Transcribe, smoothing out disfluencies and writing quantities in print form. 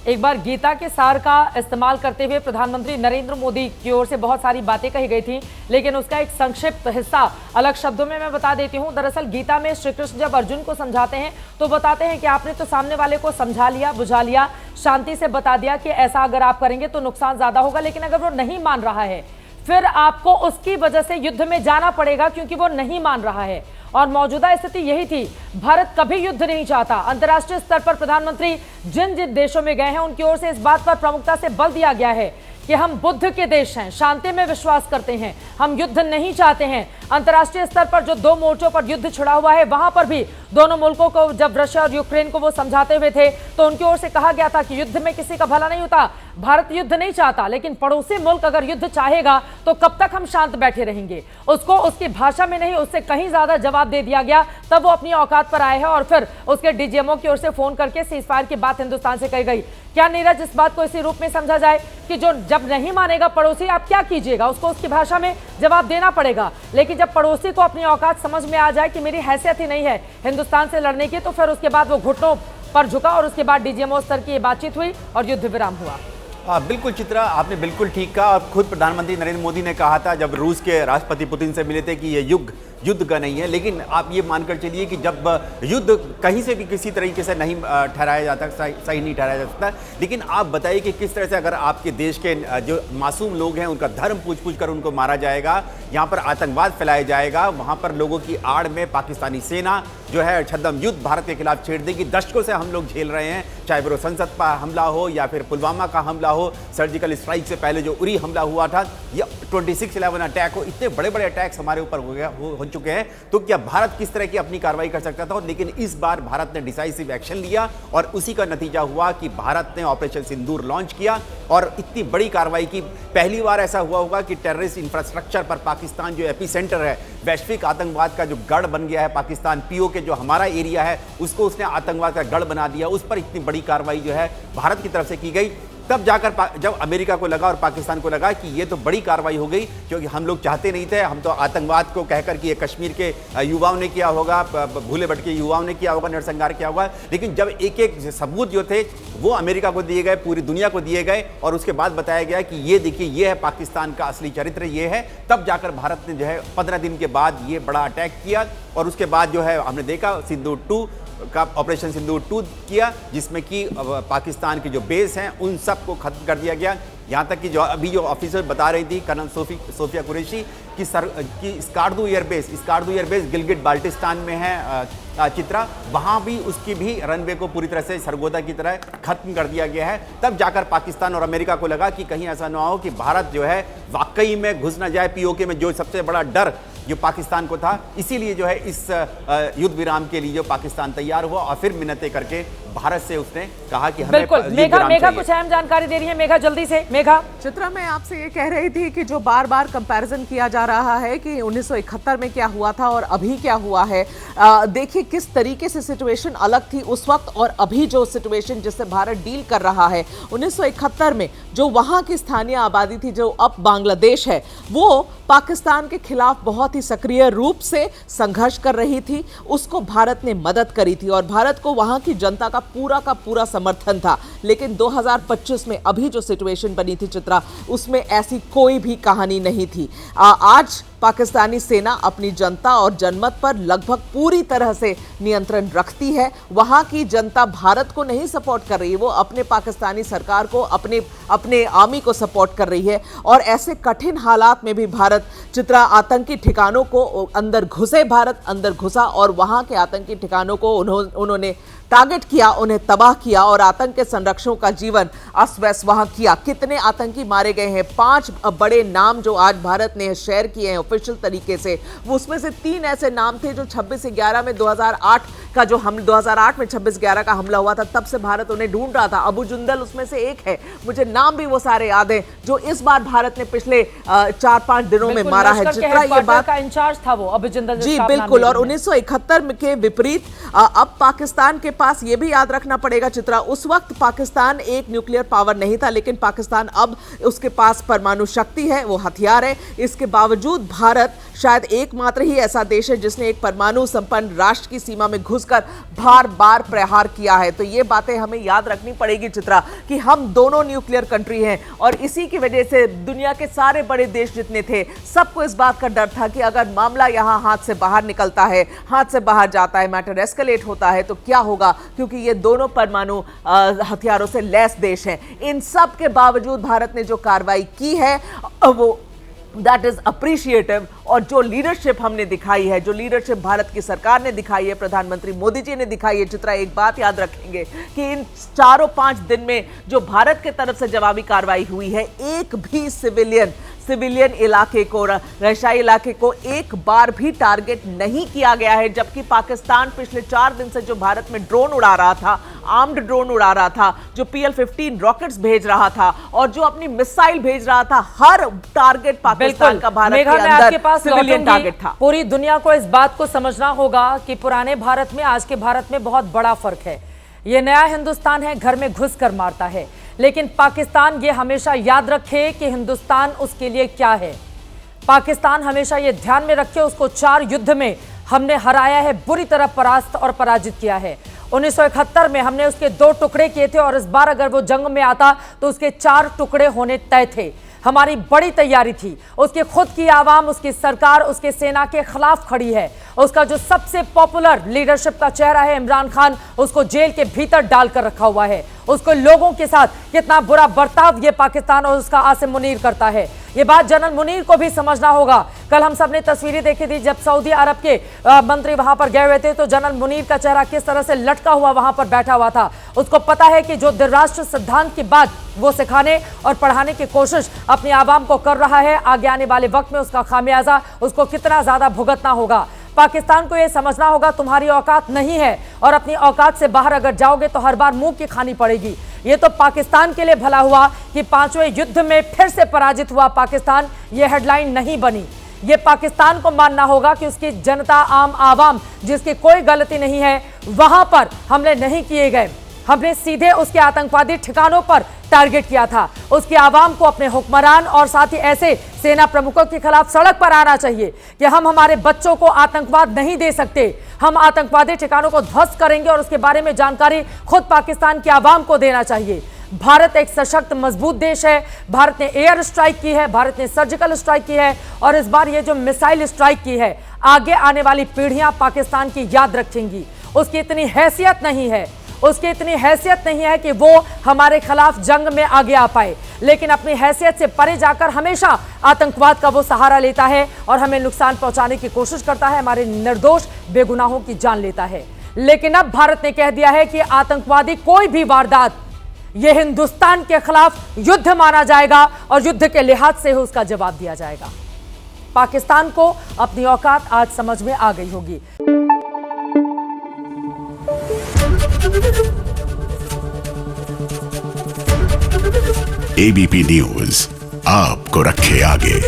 एक बार गीता के सार का इस्तेमाल करते हुए प्रधानमंत्री नरेंद्र मोदी की ओर से बहुत सारी बातें कही गई थी, लेकिन उसका एक संक्षिप्त हिस्सा अलग शब्दों में मैं बता देती हूं। दरअसल गीता में श्री कृष्ण जब अर्जुन को समझाते हैं तो बताते हैं कि आपने तो सामने वाले को समझा लिया, बुझा लिया, शांति से बता दिया कि ऐसा अगर आप करेंगे तो नुकसान ज्यादा होगा, लेकिन अगर वो नहीं मान रहा है फिर आपको उसकी वजह से युद्ध में जाना पड़ेगा, क्योंकि वो नहीं मान रहा है। और मौजूदा स्थिति यही थी, भारत कभी युद्ध नहीं चाहता। अंतर्राष्ट्रीय स्तर पर प्रधानमंत्री जिन जिन देशों में गए हैं उनकी ओर से इस बात पर प्रमुखता से बल दिया गया है कि हम बुद्ध के देश हैं, शांति में विश्वास करते हैं, हम युद्ध नहीं चाहते हैं। अंतर्राष्ट्रीय स्तर पर जो दो मोर्चों पर युद्ध छिड़ा हुआ है वहां पर भी दोनों मुल्कों को जब रशिया और यूक्रेन को वो समझाते हुए थे तो उनकी ओर से कहा गया था कि युद्ध में किसी का भला नहीं होता, भारत युद्ध नहीं चाहता, लेकिन पड़ोसी मुल्क अगर युद्ध चाहेगा तो कब तक हम शांत बैठे रहेंगे। उसको उसकी भाषा में नहीं, उससे कहीं ज्यादा जवाब दे दिया गया, तब वो अपनी औकात पर आए हैं और फिर उसके डीजीएमओ की ओर से फोन करके सीजफायर की बात हिंदुस्तान से कही गई। क्या नीरज, इस बात को इसी रूप में समझा जाए कि जो जब नहीं मानेगा पड़ोसी, आप क्या कीजिएगा, उसको उसकी भाषा में जवाब देना पड़ेगा, लेकिन जब पड़ोसी को अपनी औकात समझ में आ जाए कि मेरी हैसियत ही नहीं है हिंदुस्तान से लड़ने की, तो फिर उसके बाद वो घुटनों पर झुका और उसके बाद डीजीएमओ स्तर की बातचीत हुई और युद्ध विराम हुआ। बिल्कुल चित्रा, आपने बिल्कुल ठीक कहा। और खुद प्रधानमंत्री नरेंद्र मोदी ने कहा था जब रूस के राष्ट्रपति पुतिन से मिले थे कि ये युद्ध का नहीं है, लेकिन आप ये मानकर चलिए कि जब युद्ध कहीं से भी किसी तरीके से नहीं ठहराया जाता, सही नहीं ठहराया जा सकता। लेकिन आप बताइए कि किस तरह से अगर आपके देश के जो मासूम लोग हैं उनका धर्म पूछ कर उनको मारा जाएगा, यहाँ पर आतंकवाद फैलाया जाएगा, वहाँ पर लोगों की आड़ में पाकिस्तानी सेना जो है छद्म युद्ध भारत के खिलाफ छेड़ देगी। दशकों से हम लोग झेल रहे हैं, चाहे वो संसद पर हमला हो या फिर पुलवामा का हमला हो, सर्जिकल स्ट्राइक से पहले जो उरी हमला हुआ था या 26/11 अटैक हो, इतने बड़े बड़े अटैक्स हमारे ऊपर हो चुके हैं। तो क्या भारत किस तरह की अपनी कार्रवाई कर सकता था? लेकिन इस बार भारत ने डिसाइसिव एक्शन लिया और उसी का नतीजा हुआ कि भारत ने ऑपरेशन सिंदूर लॉन्च किया और इतनी बड़ी कार्रवाई की। पहली बार ऐसा हुआ होगा कि टेररिस्ट इंफ्रास्ट्रक्चर पर पाकिस्तान जो एपिसेंटर है, वैश्विक आतंकवाद का जो गढ़ बन गया है पाकिस्तान, पीओके जो हमारा एरिया है उसको उसने आतंकवाद का गढ़ बना दिया, उस पर इतनी बड़ी कार्रवाई जो है भारत की तरफ से की गई। तब जाकर जब अमेरिका को लगा और पाकिस्तान को लगा कि ये तो बड़ी कार्रवाई हो गई, क्योंकि हम लोग चाहते नहीं थे, हम तो आतंकवाद को कहकर कि ये कश्मीर के युवाओं ने किया होगा, भूले भटके युवाओं ने किया होगा, नरसंहार किया होगा। लेकिन जब एक एक सबूत जो थे वो अमेरिका को दिए गए, पूरी दुनिया को दिए गए और उसके बाद बताया गया कि ये देखिए ये है पाकिस्तान का असली चरित्र, ये है, तब जाकर भारत ने जो है 15 दिन के बाद ये बड़ा अटैक किया। और उसके बाद जो है हमने देखा सिंदूर 2 का ऑपरेशन सिंदूर 2 किया, जिसमें कि पाकिस्तान के जो बेस हैं उन सब को खत्म कर दिया गया। यहाँ तक कि जो अभी जो ऑफिसर बता रही थी कर्नल सोफिया कुरैशी कि स्कार्दू एयरबेस गिलगिट बाल्टिस्तान में है चित्रा, वहाँ भी उसकी भी रनवे को पूरी तरह से सरगोदा की तरह खत्म कर दिया गया है। तब जाकर पाकिस्तान और अमेरिका को लगा कि कहीं ऐसा ना हो कि भारत जो है वाकई में घुस ना जाए पीओके में, जो सबसे बड़ा डर जो पाकिस्तान को था। इसीलिए जो है इस युद्ध विराम के लिए जो पाकिस्तान तैयार हुआ और फिर मिन्नतें करके भारत से उसने कहा कि हमें बिल्कुल। मेघा कुछ अहम जानकारी दे रही है, मेघा जल्दी से। मेघा। चित्रा, मैं आपसे ये कह रही थी कि जो बार बार कंपैरिजन किया जा रहा है कि 1971 में क्या हुआ था और अभी क्या हुआ है, देखिए किस तरीके से सिचुएशन अलग थी उस वक्त और अभी जो सिचुएशन जिससे भारत डील कर रहा है। 1971 में जो वहां की स्थानीय आबादी थी, जो अब बांग्लादेश है, वो पाकिस्तान के खिलाफ बहुत ही सक्रिय रूप से संघर्ष कर रही थी, उसको भारत ने मदद करी थी और भारत को वहां की जनता का पूरा समर्थन था। लेकिन 2025 में अभी जो सिचुएशन बनी थी चित्रा, उसमें ऐसी कोई भी कहानी नहीं थी। आज पाकिस्तानी सेना अपनी जनता और जनमत पर लगभग पूरी तरह से नियंत्रण रखती है। वहां की जनता भारत को नहीं सपोर्ट कर रही है, वो अपने पाकिस्तानी सरकार को, अपने आर्मी को सपोर्ट कर रही है। और ऐसे कठिन हालात में भी भारत चित्रा आतंकी ठिकानों को अंदर घुसे, भारत अंदर घुसा और वहां के आतंकी ठिकानों को उन्होंने टारगेट किया, उन्हें तबाह किया और आतंक के संरक्षकों का जीवन अस्त व्यस्त वहां किया। कितने आतंकी मारे गए हैं, 5 बड़े नाम जो आज भारत ने शेयर किए हैं ऑफिशियल तरीके से, वो उसमें से 3 ऐसे नाम थे जो 26/11 में 2008 का जो 2008 में 26/11 का हमला हुआ था, तब से भारत उन्हें ढूंढ रहा था। अबू जुंदल उसमें से एक है, मुझे नाम भी वो सारे याद हैं, जो इस बार भारत ने पिछले 4-5 दिनों में मारा है। चित्रा, ये बात का इंचार्ज था वो अबू जुंदल जी, बिल्कुल। और 1971 के विपरीत अब पाकिस्तान के पास, ये भी याद रखना पड़ेगा चित्रा, उस वक्त पाकिस्तान एक न्यूक्लियर पावर नहीं था, लेकिन पाकिस्तान अब उसके पास परमाणु शक्ति है, वो हथियार है। इसके बावजूद भारत शायद एकमात्र ही ऐसा देश है जिसने एक परमाणु संपन्न राष्ट्र की सीमा में घुसकर बार बार प्रहार किया है। तो ये बातें हमें याद रखनी पड़ेगी चित्रा, कि हम दोनों न्यूक्लियर कंट्री हैं और इसी की वजह से दुनिया के सारे बड़े देश जितने थे सबको इस बात का डर था कि अगर मामला यहाँ हाथ से बाहर निकलता है, हाथ से बाहर जाता है, मैटर एस्केलेट होता है तो क्या होगा, क्योंकि ये दोनों परमाणु हथियारों से लैस देश हैं। इन सब के बावजूद भारत ने जो कार्रवाई की है वो दैट इज अप्रिशिएटिव। और जो लीडरशिप हमने दिखाई है, जो लीडरशिप भारत की सरकार ने दिखाई है, प्रधानमंत्री मोदी जी ने दिखाई है चित्रा, एक बात याद रखेंगे कि इन 4-5 दिन में जो भारत की तरफ से जवाबी कार्रवाई हुई है, एक भी सिविलियन इलाके को, रहायशी इलाके को एक बार भी टारगेट नहीं किया गया है। जबकि पाकिस्तान पिछले 4 दिन से जो भारत में ड्रोन उड़ा रहा था, आर्म्ड ड्रोन उड़ा रहा था, जो PL-15 रॉकेट्स भेज रहा था और जो अपनी मिसाइल भेज रहा था, हर टारगेट पाकिस्तान का भारत के अंदर सिविलियन टारगेट था। पूरी दुनिया को इस बात को समझना होगा कि पुराने भारत में आज के भारत में बहुत बड़ा फर्क है। ये नया हिंदुस्तान है, घर में घुस कर मारता है, लेकिन पाकिस्तान ये हमेशा याद रखे कि हिंदुस्तान उसके लिए क्या है। पाकिस्तान हमेशा ये ध्यान में रखे, उसको 4 युद्ध में हमने हराया है, बुरी तरह परास्त और पराजित किया है। 1971 में हमने उसके 2 टुकड़े किए थे और इस बार अगर वो जंग में आता तो उसके 4 टुकड़े होने तय थे। हमारी बड़ी तैयारी थी। उसकी खुद की आवाम, उसकी सरकार, उसके सेना के खिलाफ खड़ी है। उसका जो सबसे पॉपुलर लीडरशिप का चेहरा है इमरान खान, उसको जेल के भीतर डालकर रखा हुआ है। उसको लोगों के साथ कितना बुरा बर्ताव ये पाकिस्तान और उसका आसिम मुनीर करता है, ये बात जनरल मुनीर को भी समझना होगा। कल हम सब ने तस्वीरें देखी थी जब सऊदी अरब के मंत्री वहां पर गए हुए थे तो जनरल मुनीर का चेहरा किस तरह से लटका हुआ वहां पर बैठा हुआ था। उसको पता है कि जो राष्ट्र सिद्धांत की बात वो सिखाने और पढ़ाने की कोशिश अपनी आवाम को कर रहा है, आगे आने वाले वक्त में उसका खामियाजा उसको कितना ज्यादा भुगतना होगा। पाकिस्तान को यह समझना होगा तुम्हारी औकात नहीं है और अपनी औकात से बाहर अगर जाओगे तो हर बार मुंह की खानी पड़ेगी। ये तो पाकिस्तान के लिए भला हुआ कि 5वें युद्ध में फिर से पराजित हुआ पाकिस्तान, ये हेडलाइन नहीं बनी। ये पाकिस्तान को मानना होगा कि उसकी जनता, आम आवाम जिसकी कोई गलती नहीं है, वहां पर हमले नहीं किए गए। हमने सीधे उसके आतंकवादी ठिकानों पर टारगेट किया था। उसकी आवाम को अपने हुक्मरान और साथ ही ऐसे सेना प्रमुखों के खिलाफ सड़क पर आना चाहिए कि हम हमारे बच्चों को आतंकवाद नहीं दे सकते, हम आतंकवादी ठिकानों को ध्वस्त करेंगे और उसके बारे में जानकारी खुद पाकिस्तान की आवाम को देना चाहिए। भारत एक सशक्त मजबूत देश है। भारत ने एयर स्ट्राइक की है, भारत ने सर्जिकल स्ट्राइक की है और इस बार ये जो मिसाइल स्ट्राइक की है, आगे आने वाली पीढ़ियां पाकिस्तान की याद रखेंगी। उसकी इतनी हैसियत नहीं है, उसकी इतनी हैसियत नहीं है कि वो हमारे खिलाफ जंग में आगे आ पाए, लेकिन अपनी हैसियत से परे जाकर हमेशा आतंकवाद का वो सहारा लेता है और हमें नुकसान पहुंचाने की कोशिश करता है, हमारे निर्दोष बेगुनाहों की जान लेता है। लेकिन अब भारत ने कह दिया है कि आतंकवादी कोई भी वारदात ये हिंदुस्तान के खिलाफ युद्ध माना जाएगा और युद्ध के लिहाज से उसका जवाब दिया जाएगा। पाकिस्तान को अपनी औकात आज समझ में आ गई होगी। एबीपी न्यूज आपको रखे आगे।